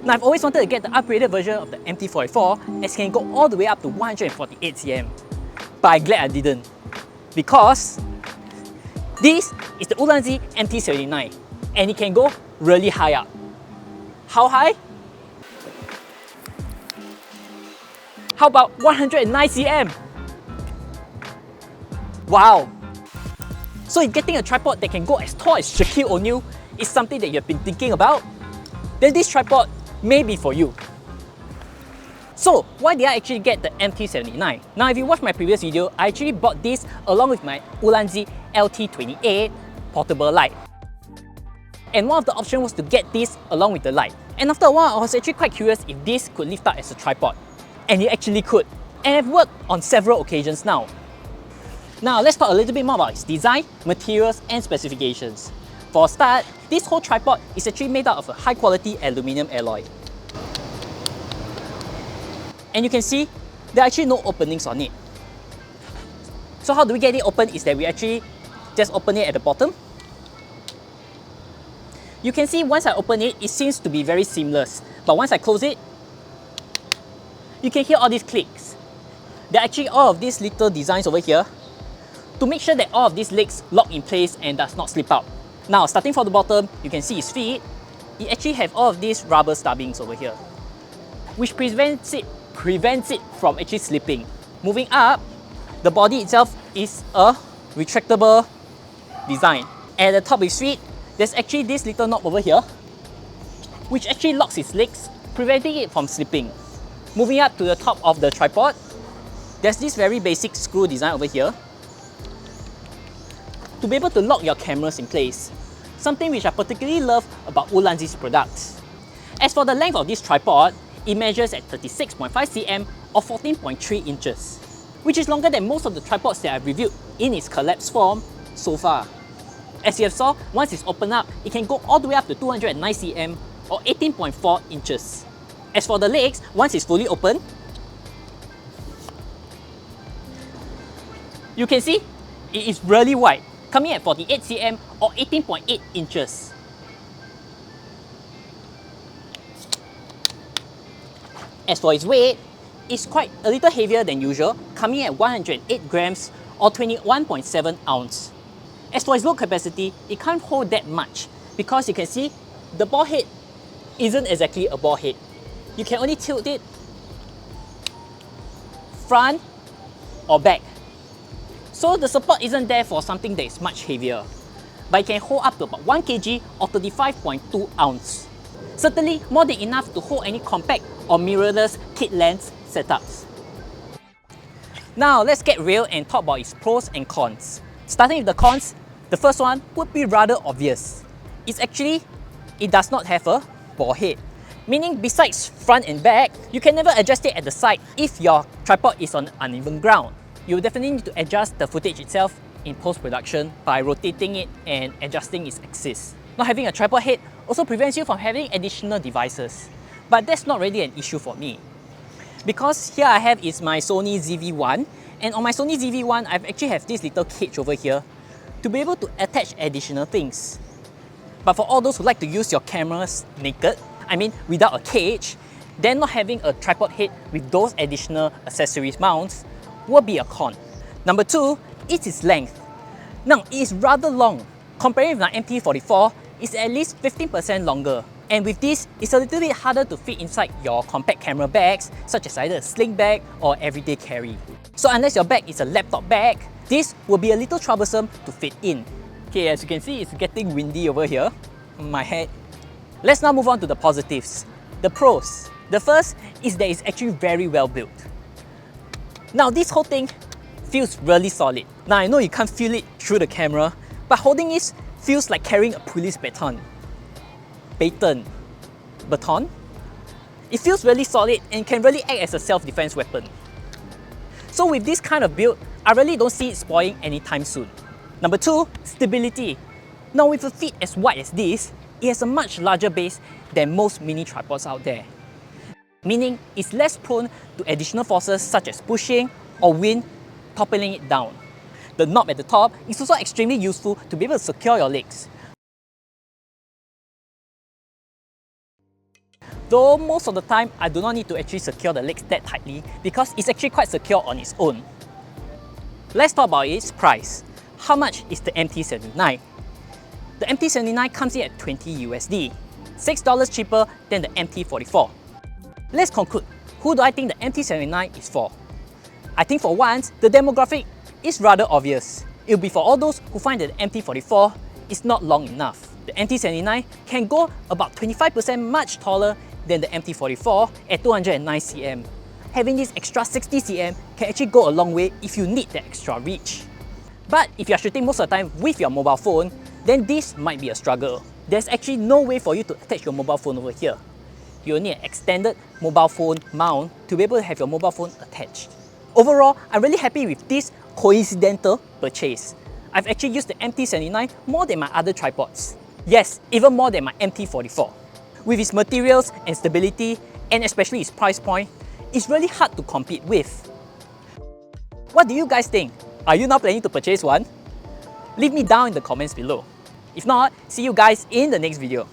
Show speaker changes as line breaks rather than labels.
Now, I've always wanted to get the upgraded version of the MT-44 as it can go all the way up to 148 cm. But I'm glad I didn't, because this is the Ulanzi MT-79 and it can go really high up. How high? How about 109 cm? Wow! So if getting a tripod that can go as tall as Shaquille O'Neal is something that you've been thinking about, then this tripod may be for you. So why did I actually get the MT-79? Now if you watch my previous video, I actually bought this along with my Ulanzi LT-28 portable light. And one of the options was to get this along with the light. And after a while, I was actually quite curious if this could lift up as a tripod. And it actually could. And I've worked on several occasions now. Now let's talk a little bit more about its design, materials and specifications. For a start, this whole tripod is actually made out of a high quality aluminium alloy. And you can see there are actually no openings on it. So how do we get it open is that we actually just open it at the bottom. You can see once I open it, it seems to be very seamless. But once I close it, you can hear all these clicks. There are actually all of these little designs over here to make sure that all of these legs lock in place and does not slip out. Now, starting from the bottom, you can see its feet. It actually have all of these rubber stubbings over here, which prevents it from actually slipping. Moving up, the body itself is a retractable design. At the top of its feet, there's actually this little knob over here, which actually locks its legs, preventing it from slipping. Moving up to the top of the tripod, there's this very basic screw design over here to be able to lock your cameras in place, something which I particularly love about Ulanzi's products. As for the length of this tripod, it measures at 36.5 cm or 14.3 inches, which is longer than most of the tripods that I've reviewed in its collapsed form so far. As you have saw, once it's opened up, it can go all the way up to 209 cm or 18.4 inches. As for the legs, once it's fully open, you can see it is really wide, coming at 48 cm or 18.8 inches. As for its weight, it's quite a little heavier than usual, coming at 108 grams or 21.7 ounce. As for its load capacity, it can't hold that much because you can see the ball head isn't exactly a ball head. You can only tilt it front or back. So the support isn't there for something that is much heavier, but it can hold up to about 1 kg or 35.2 ounce. Certainly more than enough to hold any compact or mirrorless kit lens setups. Now let's get real and talk about its pros and cons. Starting with the cons, the first one would be rather obvious. It does not have a ball head, meaning besides front and back, you can never adjust it at the side if your tripod is on uneven ground. You definitely need to adjust the footage itself in post-production by rotating it and adjusting its axis. Not having a tripod head also prevents you from having additional devices. But that's not really an issue for me, because here I have is my Sony ZV-1, and on my Sony ZV-1 I've actually have this little cage over here to be able to attach additional things. But for all those who like to use your cameras naked, I mean without a cage, then not having a tripod head with those additional accessories mounts will be a con. Number two, it's its length. Now, it is rather long. Comparing with my MT-44, it's at least 15% longer. And with this, it's a little bit harder to fit inside your compact camera bags, such as either a sling bag or everyday carry. So unless your bag is a laptop bag, this will be a little troublesome to fit in. Okay, as you can see, it's getting windy over here on my head. Let's now move on to the positives. The pros. The first is that it's actually very well built. Now this whole thing feels really solid. Now I know you can't feel it through the camera, but holding it feels like carrying a police baton. Baton? It feels really solid and can really act as a self-defense weapon. So with this kind of build, I really don't see it spoiling anytime soon. Number two, stability. Now with a feet as wide as this, it has a much larger base than most mini tripods out there, meaning it's less prone to additional forces such as pushing or wind toppling it down. The knob at the top is also extremely useful to be able to secure your legs. Though most of the time, I do not need to actually secure the legs that tightly because it's actually quite secure on its own. Let's talk about its price. How much is the MT-79? The MT-79 comes in at 20 USD, $6 cheaper than the MT-44. Let's conclude. Who do I think the MT-79 is for? I think for once, the demographic is rather obvious. It will be for all those who find that the MT-44 is not long enough. The MT-79 can go about 25% much taller than the MT-44 at 209 cm. Having this extra 60 cm can actually go a long way if you need that extra reach. But if you are shooting most of the time with your mobile phone, then this might be a struggle. There's actually no way for you to attach your mobile phone over here. You'll need an extended mobile phone mount to be able to have your mobile phone attached. Overall, I'm really happy with this coincidental purchase. I've actually used the MT-79 more than my other tripods. Yes, even more than my MT-44. With its materials and stability, and especially its price point, it's really hard to compete with. What do you guys think? Are you now planning to purchase one? Leave me down in the comments below. If not, see you guys in the next video.